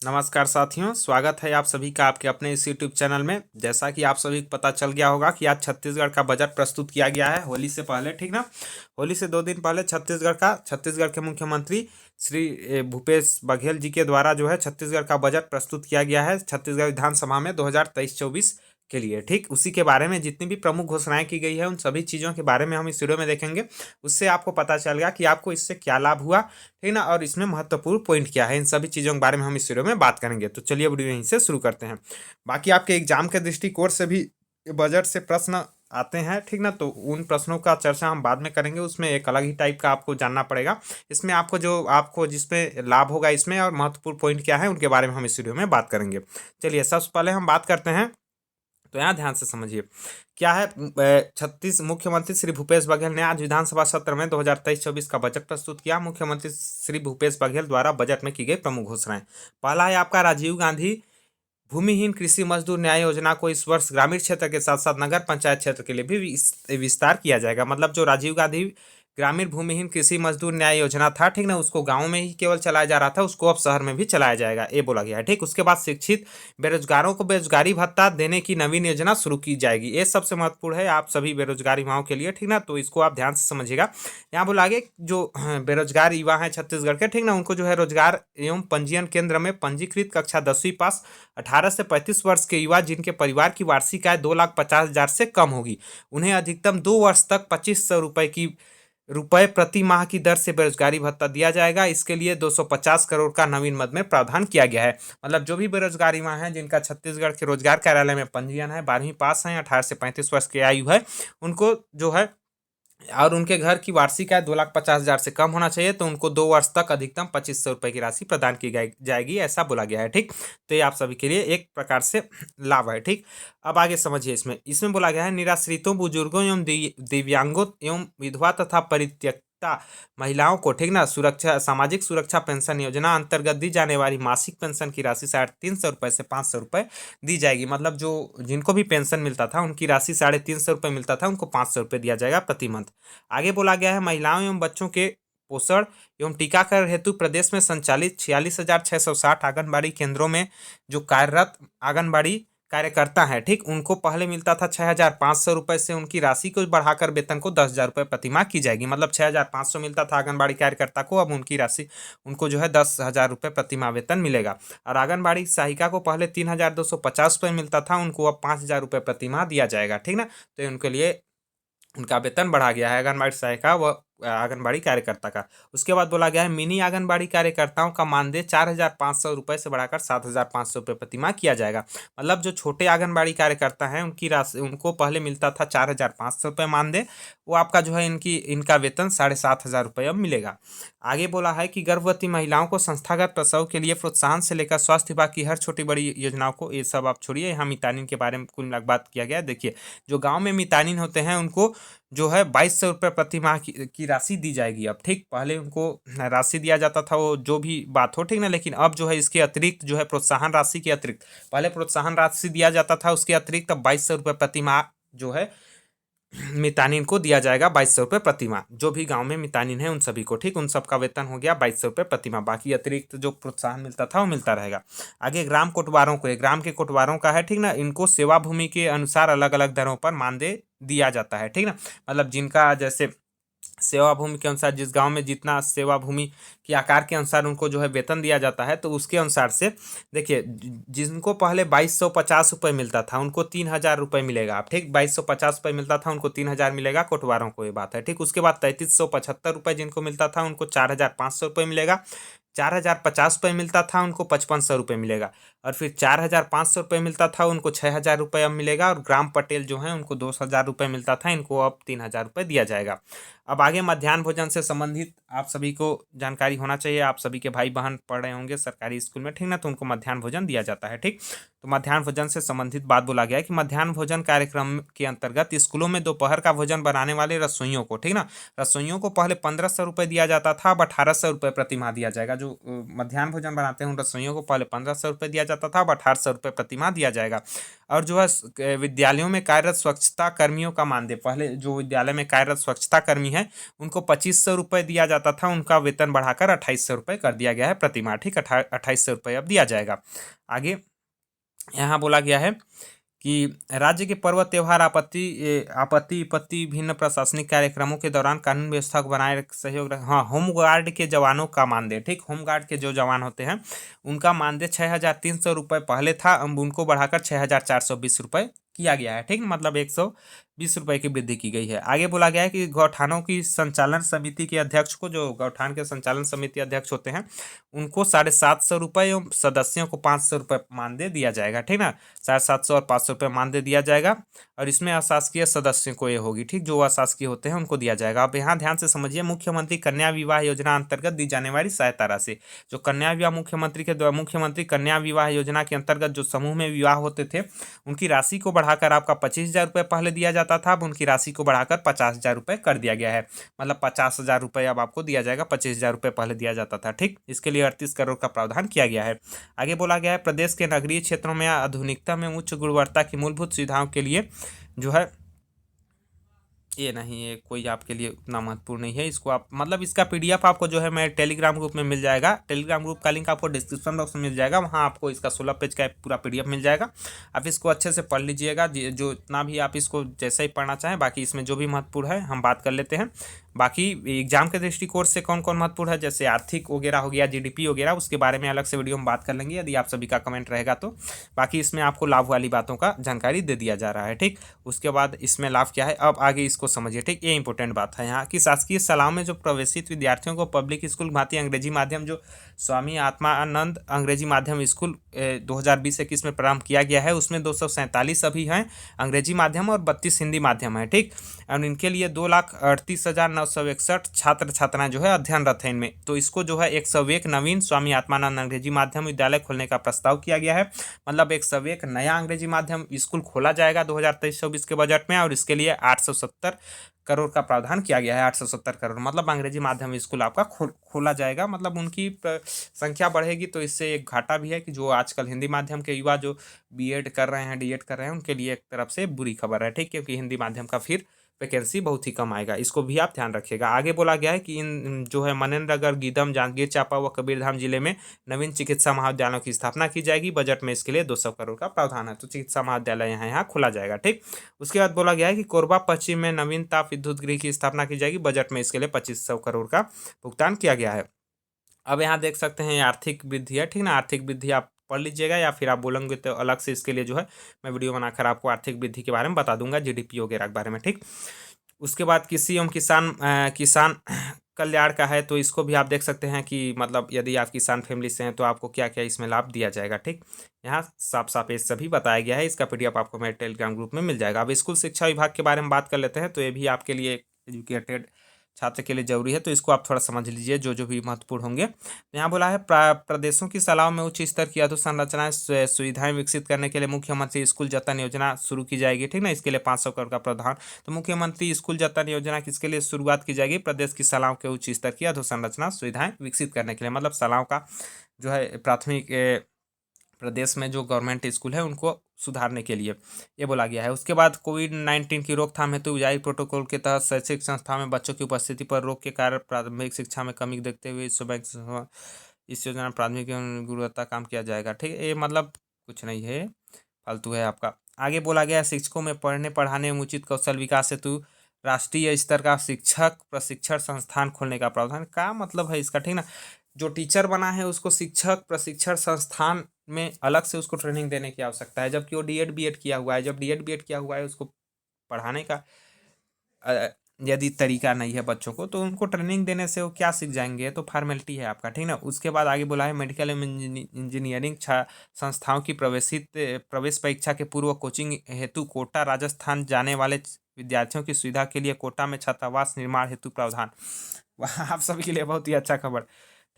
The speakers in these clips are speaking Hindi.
नमस्कार साथियों, स्वागत है आप सभी का आपके अपने इस यूट्यूब चैनल में। जैसा कि आप सभी को पता चल गया होगा कि आज छत्तीसगढ़ का बजट प्रस्तुत किया गया है होली से पहले, ठीक ना। होली से 2 दिन पहले छत्तीसगढ़ के मुख्यमंत्री श्री भूपेश बघेल जी के द्वारा जो है छत्तीसगढ़ का बजट प्रस्तुत किया गया है छत्तीसगढ़ विधानसभा में 2023-24 के लिए। ठीक उसी के बारे में जितनी भी प्रमुख घोषणाएं की गई है उन सभी चीज़ों के बारे में हम इस वीडियो में देखेंगे। उससे आपको पता चलेगा कि आपको इससे क्या लाभ हुआ, ठीक ना, और इसमें महत्वपूर्ण पॉइंट क्या है। इन सभी चीज़ों के बारे में हम इस वीडियो में बात करेंगे। तो चलिए वीडियो यहीं से शुरू करते हैं। बाकी आपके एग्जाम के दृष्टिकोण से भी बजट से प्रश्न आते हैं, ठीक ना, तो उन प्रश्नों का चर्चा हम बाद में करेंगे। उसमें एक अलग ही टाइप का आपको जानना पड़ेगा। इसमें आपको जिसमें लाभ होगा इसमें और महत्वपूर्ण पॉइंट क्या है उनके बारे में हम इस वीडियो में बात करेंगे। चलिए सबसे पहले हम बात करते हैं, तो यहाँ ध्यान से समझिए क्या है। छत्तीस मुख्यमंत्री श्री भूपेश बघेल ने आज विधानसभा सत्र में 2023-24 का बजट प्रस्तुत किया। मुख्यमंत्री श्री भूपेश बघेल द्वारा बजट में की गई प्रमुख घोषणाएं। पहला है आपका राजीव गांधी भूमिहीन कृषि मजदूर न्याय योजना को इस वर्ष ग्रामीण क्षेत्र के साथ साथ नगर पंचायत क्षेत्र के लिए भी विस्तार किया जाएगा। मतलब जो राजीव गांधी ग्रामीण भूमिहीन कृषि मजदूर न्याय योजना था, ठीक ना, उसको गांव में ही केवल चलाया जा रहा था, उसको अब शहर में भी चलाया जाएगा, ये बोला गया है। ठीक, उसके बाद शिक्षित बेरोजगारों को बेरोजगारी भत्ता देने की नवीन योजना शुरू की जाएगी। ये सबसे महत्वपूर्ण है आप सभी बेरोजगार युवाओं के लिए, ठीक ना, तो इसको आप ध्यान से समझिएगा। यहाँ बोला आगे जो बेरोजगार युवा हैं छत्तीसगढ़ के, ठीक ना, उनको जो है रोजगार एवं पंजीयन केंद्र में पंजीकृत कक्षा 10वीं पास 18 से 35 वर्ष के युवा जिनके परिवार की वार्षिक आय 2,50,000 से कम होगी, उन्हें अधिकतम 2 वर्ष तक 2,500 रुपए प्रति माह की दर से बेरोजगारी भत्ता दिया जाएगा। इसके लिए 250 करोड़ का नवीन मद में प्रावधान किया गया है। मतलब जो भी बेरोजगार युवा हैं जिनका छत्तीसगढ़ के रोजगार कार्यालय में पंजीयन है, 12वीं पास हैं, 18 से 35 वर्ष की आयु है, उनको जो है और उनके घर की वार्षिक आय 2,50,000 से कम होना चाहिए, तो उनको 2 वर्ष तक अधिकतम 2,500 रुपये की राशि प्रदान की जाएगी, ऐसा बोला गया है। ठीक, तो ये आप सभी के लिए एक प्रकार से लाभ है। ठीक, अब आगे समझिए। इसमें बोला गया है निराश्रितों, बुजुर्गों एवं दिव्यांगों एवं विधवा तथा परित्यक्ता महिलाओं को, ठीक ना, सामाजिक सुरक्षा पेंशन योजना अंतर्गत दी जाने वाली मासिक पेंशन की राशि 350 से 500 रुपये दी जाएगी। मतलब जो जिनको भी पेंशन मिलता था उनकी राशि 350 रुपये मिलता था, उनको 500 रुपये दिया जाएगा प्रति मंथ। आगे बोला गया है महिलाओं एवं बच्चों के पोषण एवं टीकाकरण हेतु प्रदेश में संचालित 46,660 आंगनबाड़ी केंद्रों में जो कार्यरत आंगनबाड़ी कार्यकर्ता है, ठीक, उनको पहले मिलता था 6,500 रुपये से, उनकी राशि को बढ़ाकर वेतन को 10,000 रुपये प्रतिमाह की जाएगी। मतलब 6,500 मिलता था आंगनबाड़ी कार्यकर्ता को, अब उनकी राशि उनको जो है 10,000 रुपये प्रतिमाह वेतन मिलेगा। और आंगनबाड़ी सहायिका को पहले 3,250 रुपये मिलता था, उनको अब 5,000 रुपये प्रतिमाह दिया जाएगा, ठीक ना। तो उनके लिए उनका वेतन बढ़ा गया है आंगनबाड़ी सहायिका व आंगनबाड़ी कार्यकर्ता का। उसके बाद बोला गया है मिनी आंगनबाड़ी कार्यकर्ताओं का मानदेय 4,500 रुपये से बढ़ाकर 7,500 रुपये प्रतिमाह किया जाएगा। मतलब जो छोटे आंगनबाड़ी कार्यकर्ता हैं उनकी राशि, उनको पहले मिलता था 4,500 रुपये मानदेय, वो आपका जो है इनका वेतन 7,500 रुपये अब मिलेगा। आगे बोला है कि गर्भवती महिलाओं को संस्थागत प्रसव के लिए प्रोत्साहन से लेकर स्वास्थ्य विभाग की हर छोटी बड़ी योजनाओं को, ये सब आप छोड़िए, यहाँ मितानिन के बारे में कुल मिलाकर बात किया गया है। देखिए जो गाँव में मितानिन होते हैं उनको जो है 2,200 रुपये प्रति माह की राशि दी जाएगी अब। ठीक, पहले उनको राशि दिया जाता था, वो जो भी बात हो, ठीक ना, लेकिन अब जो है इसके अतिरिक्त जो है प्रोत्साहन राशि के अतिरिक्त, पहले प्रोत्साहन राशि दिया जाता था, उसके अतिरिक्त अब 2,200 रुपये प्रति माह जो है मितानिन को दिया जाएगा। 2,200 रुपये प्रति माह, जो भी गांव में मितानिन है उन सभी को, ठीक, उन सबका वेतन हो गया 2,200 रुपये प्रति माह। बाकी अतिरिक्त जो प्रोत्साहन मिलता था वो मिलता रहेगा। आगे ग्राम कोटवारों को, ग्राम के कोटवारों का है, ठीक ना, इनको सेवा भूमि के अनुसार अलग अलग दरों पर मानदेय दिया जाता है, ठीक ना। मतलब जिनका जैसे सेवा भूमि के अनुसार जिस गांव में जितना सेवा भूमि के आकार के अनुसार उनको जो है वेतन दिया जाता है, तो उसके अनुसार से देखिए जिनको पहले 2,250 रुपये मिलता था उनको 3,000 रुपये मिलेगा। आप ठीक, 2,250 रुपये मिलता था उनको 3,000 मिलेगा, कोटवारों को ये बात है। ठीक, उसके बाद 3,375 रुपये जिनको मिलता था उनको 4,500 रुपये मिलेगा। 4,050 रुपये मिलता था उनको 5,500 रुपये मिलेगा। और फिर 4,500 रुपये मिलता था उनको 6,000 रुपये अब मिलेगा। और ग्राम पटेल जो हैं उनको 2,000 रुपये मिलता था, इनको अब 3,000 रुपये दिया जाएगा। अब आगे मध्याह्न भोजन से संबंधित आप सभी को जानकारी होना चाहिए। आप सभी के भाई बहन पढ़ रहे होंगे सरकारी स्कूल में, ठीक ना, तो उनको मध्याह्न भोजन दिया जाता है। ठीक, तो मध्याह्न भोजन से संबंधित बात बोला गया है कि मध्याह्न भोजन कार्यक्रम के अंतर्गत स्कूलों में दोपहर का भोजन बनाने वाले रसोइयों को, ठीक ना, रसोइयों को पहले 1,500 रुपये दिया जाता था, अब 1,800 रुपये प्रति माह दिया जाएगा। जो मध्याह्न भोजन बनाते हैं उन रसोइयों को पहले 1,500 रुपये दिया जाता था, अब 1,800 रुपये प्रति माह दिया जाएगा। और जो है विद्यालयों में कार्यरत स्वच्छता कर्मियों का मानदेय, पहले जो विद्यालय में कार्यरत स्वच्छता कर्मी है हैं उनको 2500 रुपये दिया जाता था, उनका वेतन बढ़ाकर 2800 रुपये कर दिया गया है प्रतिमाह। ठीक, 2800 रुपये अब दिया जाएगा। आगे यहाँ बोला गया है कि राज्य के पर्व त्योहार आपत्ति विपत्ति भिन्न प्रशासनिक कार्यक्रमों के दौरान कानून व्यवस्था को बनाए सहयोग हाँ, होमगार्ड के जवानों का मानदेय। ठीक, होमगार्ड के जो जवान होते हैं उनका मानदेय 6300 रुपये पहले था, अब उनको बढ़ाकर 6420 रुपये किया गया है। ठीक, मतलब 120 रुपये की वृद्धि की गई है। आगे बोला गया है कि गौठानों की संचालन समिति के अध्यक्ष को, जो गौठान के संचालन समिति अध्यक्ष होते हैं उनको 750 रुपये एवं सदस्यों को 500 रुपये मानदेय दिया जाएगा। ठीक ना, 750 और 500 रुपये मानदेय दिया जाएगा। और इसमें अशासकीय सदस्यों को ये होगी। ठीक, जो अशासकीय होते हैं उनको दिया जाएगा। अब यहाँ ध्यान से समझिए, मुख्यमंत्री कन्या विवाह योजना अंतर्गत दी जाने वाली सहायता राशि, जो कन्या विवाह मुख्यमंत्री कन्या विवाह योजना के अंतर्गत जो समूह में विवाह होते थे उनकी राशि को बढ़ाकर आपका 25,000 रुपये पहले दिया जाता था, अब उनकी राशि को बढ़ाकर 50,000 रुपये कर दिया गया है। मतलब 50,000 रुपये अब आपको दिया जाएगा, 25,000 रुपये पहले दिया जाता था। ठीक, इसके लिए 38 करोड़ का प्रावधान किया गया है। आगे बोला गया है प्रदेश के नगरीय क्षेत्रों में आधुनिकता में उच्च गुणवत्ता की मूलभूत सुविधाओं के लिए जो है ये नहीं है, कोई आपके लिए उतना महत्वपूर्ण नहीं है। इसको आप मतलब इसका पीडीएफ आपको जो है मैं टेलीग्राम ग्रुप में मिल जाएगा। टेलीग्राम ग्रुप का लिंक आपको डिस्क्रिप्शन बॉक्स में मिल जाएगा, वहाँ आपको इसका 16 पेज का पूरा पीडीएफ मिल जाएगा। आप इसको अच्छे से पढ़ लीजिएगा, जो इतना भी आप इसको जैसे ही पढ़ना चाहें। बाकी इसमें जो भी महत्वपूर्ण है हम बात कर लेते हैं। बाकी एग्जाम के दृष्टिकोण से कौन कौन महत्वपूर्ण है, जैसे आर्थिक वगैरह हो गया, जीडीपी वगैरह, उसके बारे में अलग से वीडियो में बात कर लेंगे यदि आप सभी का कमेंट रहेगा तो। बाकी इसमें आपको लाभ वाली बातों का जानकारी दे दिया जा रहा है। ठीक, उसके बाद इसमें लाभ क्या है अब आगे इसको समझिए। ठीक, ये इंपॉर्टेंट बात है यहाँ कि शासकीय शालाओं में जो प्रवेशित विद्यार्थियों को पब्लिक स्कूल भांति अंग्रेजी माध्यम जो स्वामी आत्मानंद अंग्रेजी माध्यम स्कूल 2020-21 में प्रारंभ किया गया है, उसमें 247 अभी हैं अंग्रेजी माध्यम और 32 हिंदी माध्यम है। ठीक, और इनके लिए 2,38,961 छात्र छात्राएं जो है अध्ययनरत हैं इनमें। तो इसको जो है 101 नवीन स्वामी आत्मानंद अंग्रेजी माध्यम विद्यालय खोलने का प्रस्ताव किया गया है। मतलब 101 नया अंग्रेजी माध्यम स्कूल खोला जाएगा 2023-24 के बजट में, और इसके लिए 870 करोड़ का प्रावधान किया गया है। 870 करोड़ मतलब अंग्रेजी माध्यम स्कूल आपका खोला जाएगा। मतलब उनकी संख्या बढ़ेगी, तो इससे एक घाटा भी है कि जो आजकल हिंदी माध्यम के युवा जो बीएड कर रहे हैं, डीएड कर रहे हैं, उनके लिए एक तरफ से बुरी खबर है। ठीक, क्योंकि हिंदी माध्यम का फिर वैकेंसी बहुत ही कम आएगा, इसको भी आप ध्यान रखिएगा। आगे बोला गया है कि इन जो है मनेन्द्रगढ़, गीदम, जांजगीर चांपा व कबीरधाम जिले में नवीन चिकित्सा महाविद्यालयों की स्थापना की जाएगी। बजट में इसके लिए 200 करोड़ का प्रावधान है, तो चिकित्सा महाविद्यालय यहाँ खोला जाएगा। ठीक, उसके बाद बोला गया है कि कोरबा पश्चिम में नवीन ताप विद्युत गृह की स्थापना की जाएगी। बजट में इसके लिए 2500 करोड़ का भुगतान किया गया है। अब यहाँ देख सकते हैं आर्थिक वृद्धि है। ठीक ना, आर्थिक वृद्धि आप पढ़ लीजिएगा या फिर आप बोलेंगे तो अलग से इसके लिए जो है मैं वीडियो बनाकर आपको आर्थिक वृद्धि के बारे में बता दूंगा, जीडीपी वगैरह के बारे में। ठीक, उसके बाद कृषि एवं किसान कल्याण का है, तो इसको भी आप देख सकते हैं कि मतलब यदि आप किसान फैमिली से हैं तो आपको क्या क्या इसमें लाभ दिया जाएगा। ठीक, यहाँ साफ साफ ये सभी बताया गया है। इसका पीडीएफ आपको मेरे टेलीग्राम ग्रुप में मिल जाएगा। अब स्कूल शिक्षा विभाग के बारे में बात कर लेते हैं, तो ये भी आपके लिए एजुकेटेड छात्र के लिए जरूरी है, तो इसको आप थोड़ा समझ लीजिए जो जो भी महत्वपूर्ण होंगे। यहाँ बोला है प्रदेशों की शालाओं में उच्च स्तर की अधोसंरचनाएं सुविधाएं विकसित करने के लिए मुख्यमंत्री स्कूल जतन योजना शुरू की जाएगी। ठीक ना, इसके लिए 500 करोड़ का प्रावधान। तो मुख्यमंत्री स्कूल जतन योजना किसके लिए शुरुआत की जाएगी? प्रदेश की शालाओं के उच्च स्तर की अधोसंरचना सुविधाएं विकसित करने के लिए, मतलब शालाओं का जो है प्राथमिक प्रदेश में जो गवर्नमेंट स्कूल है उनको सुधारने के लिए ये बोला गया है। उसके बाद कोविड-19 की रोकथाम हेतु जारी प्रोटोकॉल के तहत शैक्षिक संस्थाओं में बच्चों की उपस्थिति पर रोक के कारण प्रारंभिक शिक्षा में कमी देखते हुए इस योजना में प्राथमिक गुणवत्ता काम किया जाएगा। ठीक है, ये मतलब कुछ नहीं है, फालतू है आपका। आगे बोला गया शिक्षकों में पढ़ने पढ़ाने में उचित कौशल विकास हेतु राष्ट्रीय स्तर का शिक्षक प्रशिक्षण संस्थान खोलने का प्रावधान। का मतलब है इसका? ठीक ना, जो टीचर बना है उसको शिक्षक प्रशिक्षण संस्थान में अलग से उसको ट्रेनिंग देने की आवश्यकता है, जबकि वो डीएड बीएड किया हुआ है। जब डीएड बीएड किया हुआ है उसको पढ़ाने का यदि तरीका नहीं है बच्चों को, तो उनको ट्रेनिंग देने से वो क्या सीख जाएंगे? तो फॉर्मेलिटी है आपका। ठीक ना, उसके बाद आगे बोला है मेडिकल एवं इंजीनियरिंग संस्थाओं की प्रवेश परीक्षा के पूर्व कोचिंग हेतु कोटा राजस्थान जाने वाले विद्यार्थियों की सुविधा के लिए कोटा में छात्रावास निर्माण हेतु प्रावधान। आप सभी के लिए बहुत ही अच्छा खबर।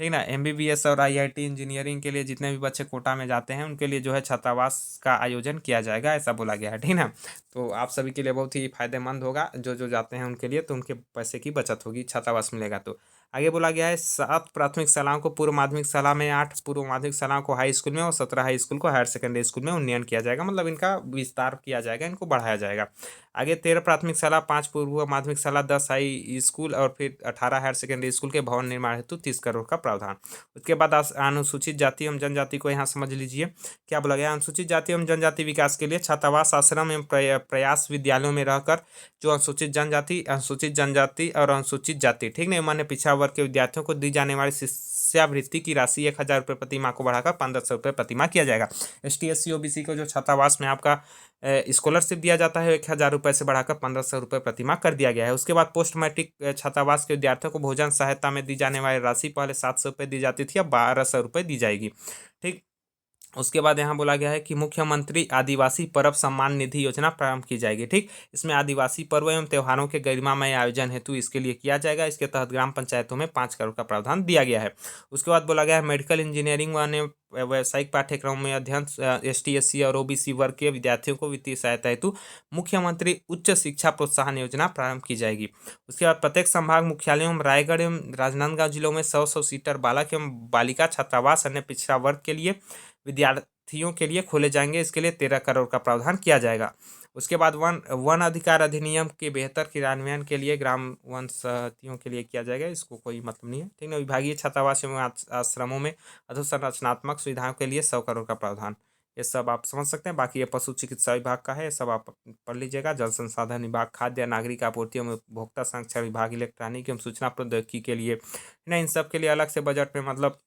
ठीक ना, एमबीबीएस और आईआईटी इंजीनियरिंग के लिए जितने भी बच्चे कोटा में जाते हैं उनके लिए जो है छात्रावास का आयोजन किया जाएगा, ऐसा बोला गया है। ठीक ना, तो आप सभी के लिए बहुत ही फायदेमंद होगा, जो जो जाते हैं उनके लिए, तो उनके पैसे की बचत होगी, छात्रावास मिलेगा तो। आगे बोला गया है 7 प्राथमिक शालाओं को पूर्व माध्यमिक शाला में, 8 पूर्व माध्यमिक शालाओं को हाई स्कूल में और 17 हाई स्कूल को हायर सेकेंडरी स्कूल में उन्नयन किया जाएगा, मतलब इनका विस्तार किया जाएगा, इनको बढ़ाया जाएगा। आगे 13 प्राथमिक शाला, 5 पूर्व माध्यमिक शाला, 10 हाई स्कूल और फिर 18 हायर सेकेंडरी स्कूल के भवन निर्माण हेतु 30 करोड़ का प्रावधान। उसके बाद अनुसूचित जाति एवं जनजाति को यहाँ समझ लीजिए क्या बोला गया। अनुसूचित जाति एवं जनजाति विकास के लिए छात्रावास, आश्रम एवं प्रयास विद्यालयों में रहकर जो अनुसूचित जनजाति और अनुसूचित जाति, ठीक नहीं, मान्य पिछड़ा वर्ग के विद्यार्थियों को दी जाने वाली शिष्यावृत्ति की राशि 1000 रुपये प्रति माह को बढ़ाकर 1500 रुपये प्रति माह किया जाएगा। ST SC OBC को जो छात्रावास में आपका स्कॉलरशिप दिया जाता है 1000 रुपये से बढ़ाकर 1500 रुपये प्रति माह कर दिया गया है। उसके बाद पोस्ट मैट्रिक छात्रावास के विद्यार्थियों को भोजन सहायता में दी जाने वाली राशि पहले 700 रुपये दी जाती थी, अब 1200 रुपये दी जाएगी, ठीक। उसके बाद यहाँ बोला गया है कि मुख्यमंत्री आदिवासी पर्व सम्मान निधि योजना प्रारंभ की जाएगी, ठीक। इसमें आदिवासी पर्व एवं त्योहारों के गरिमामय आयोजन हेतु इसके लिए किया जाएगा। इसके तहत ग्राम पंचायतों में 5 करोड़ का प्रावधान दिया गया है। उसके बाद बोला गया है मेडिकल इंजीनियरिंग व व्यावसायिक पाठ्यक्रम में अध्ययन ST SC और OBC वर्ग के विद्यार्थियों को वित्तीय सहायता हेतु मुख्यमंत्री उच्च शिक्षा प्रोत्साहन योजना प्रारंभ की जाएगी। उसके बाद प्रत्येक संभाग मुख्यालयों एवं रायगढ़ एवं राजनांदगांव जिलों में 100 सीटर बालक एवं बालिका छात्रावास अन्य पिछड़ा वर्ग के लिए विद्यार्थियों के लिए खोले जाएंगे। इसके लिए 13 करोड़ का प्रावधान किया जाएगा। उसके बाद वन अधिकार अधिनियम के बेहतर क्रियान्वयन के लिए ग्राम वन समितियों के लिए किया जाएगा, इसको कोई मतलब नहीं है, ठीक है। विभागीय छात्रावास एवं आश्रमों में अधोसंरचनात्मक सुविधाओं के लिए 100 करोड़ का प्रावधान, ये सब आप समझ सकते हैं। बाकी ये पशु चिकित्सा विभाग का है, सब आप पढ़ लीजिएगा। जल संसाधन विभाग, खाद्य नागरिक आपूर्ति एवं उपभोक्ता संरक्षण विभाग, इलेक्ट्रॉनिक एवं सूचना प्रौद्योगिकी के लिए ना, इन सब के लिए अलग से बजट में मतलब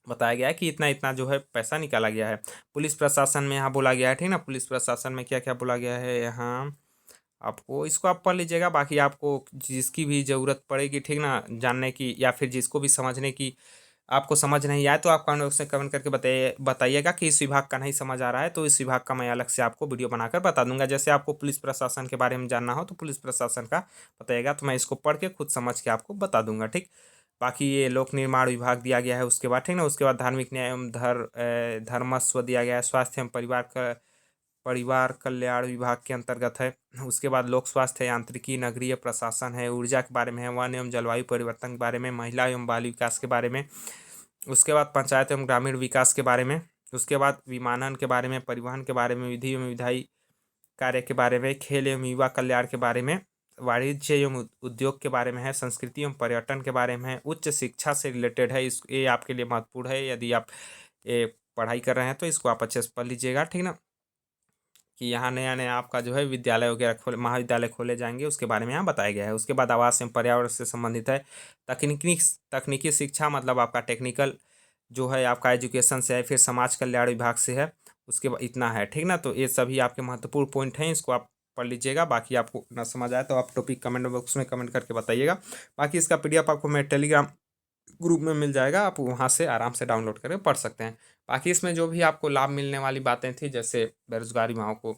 बताया गया है कि इतना इतना जो है पैसा निकाला गया है। पुलिस प्रशासन में यहाँ बोला गया है, ठीक ना, पुलिस प्रशासन में क्या क्या बोला गया है यहाँ आपको, इसको आप पढ़ लीजिएगा। बाकी आपको जिसकी भी ज़रूरत पड़ेगी, ठीक ना, जानने की या फिर जिसको भी समझने की आपको समझ नहीं आए तो आप कमेंट करके बताइएगा कि इस विभाग का नहीं समझ आ रहा है, तो इस विभाग का मैं अलग से आपको वीडियो बनाकर बता दूंगा। जैसे आपको पुलिस प्रशासन के बारे में जानना हो तो पुलिस प्रशासन का बताइएगा, तो मैं इसको पढ़ के खुद समझ के आपको बता दूंगा, ठीक। बाकी ये लोक निर्माण विभाग दिया गया है, उसके बाद ठीक ना, उसके बाद धार्मिक न्याय एवं धर्मस्व दिया गया है। स्वास्थ्य एवं परिवार कल्याण विभाग के अंतर्गत है। उसके बाद लोक स्वास्थ्य, यांत्रिकी, नगरीय प्रशासन है, ऊर्जा के बारे में है, वन एवं जलवायु परिवर्तन के बारे में, महिला एवं बाल विकास के बारे में। उसके बाद पंचायत एवं ग्रामीण विकास के बारे में। उसके बाद विमानन के बारे में, परिवहन के बारे में, विधि एवं विधायी कार्य के बारे में, खेल एवं युवा कल्याण के बारे में, वाणिज्य एवं उद्योग के बारे में है, संस्कृति एवं पर्यटन के बारे में है, उच्च शिक्षा से रिलेटेड है। ये आपके लिए महत्वपूर्ण है, यदि आप ये पढ़ाई कर रहे हैं तो इसको आप अच्छे से पढ़ लीजिएगा, ठीक ना, कि यहाँ नया नया आपका जो है विद्यालय वगैरह महाविद्यालय खोले जाएंगे, उसके बारे में यहाँ बताया गया है। उसके बाद आवास एवं पर्यावरण से संबंधित है। तकनीकी शिक्षा मतलब आपका टेक्निकल जो है आपका एजुकेशन से है, फिर समाज कल्याण विभाग से है, उसके बाद इतना है, ठीक ना। तो ये सभी आपके महत्वपूर्ण पॉइंट हैं, इसको आप पढ़ लीजिएगा। बाकी आपको ना समझ आए तो आप टॉपिक कमेंट बॉक्स में कमेंट करके बताइएगा। बाकी इसका PDF आपको मेरे टेलीग्राम ग्रुप में मिल जाएगा, आप वहाँ से आराम से डाउनलोड करके पढ़ सकते हैं। बाकी इसमें जो भी आपको लाभ मिलने वाली बातें थी, जैसे बेरोजगारी माओं को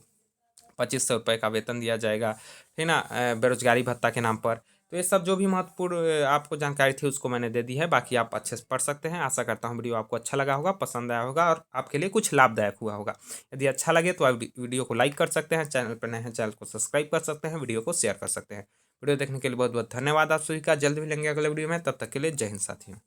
2500 रुपये का वेतन दिया जाएगा, ठीक ना, बेरोजगारी भत्ता के नाम पर, तो ये सब जो भी महत्वपूर्ण आपको जानकारी थी उसको मैंने दे दी है। बाकी आप अच्छे से पढ़ सकते हैं। आशा करता हूँ वीडियो आपको अच्छा लगा होगा, पसंद आया होगा और आपके लिए कुछ लाभदायक हुआ होगा। यदि अच्छा लगे तो आप वीडियो को लाइक कर सकते हैं, चैनल पर नए हैं चैनल को सब्सक्राइब कर सकते हैं, वीडियो को शेयर कर सकते हैं। वीडियो देखने के लिए बहुत बहुत धन्यवाद आप सभी का। जल्द भी लेंगे अगले वीडियो में, तब तक के लिए जय हिंद साथियों।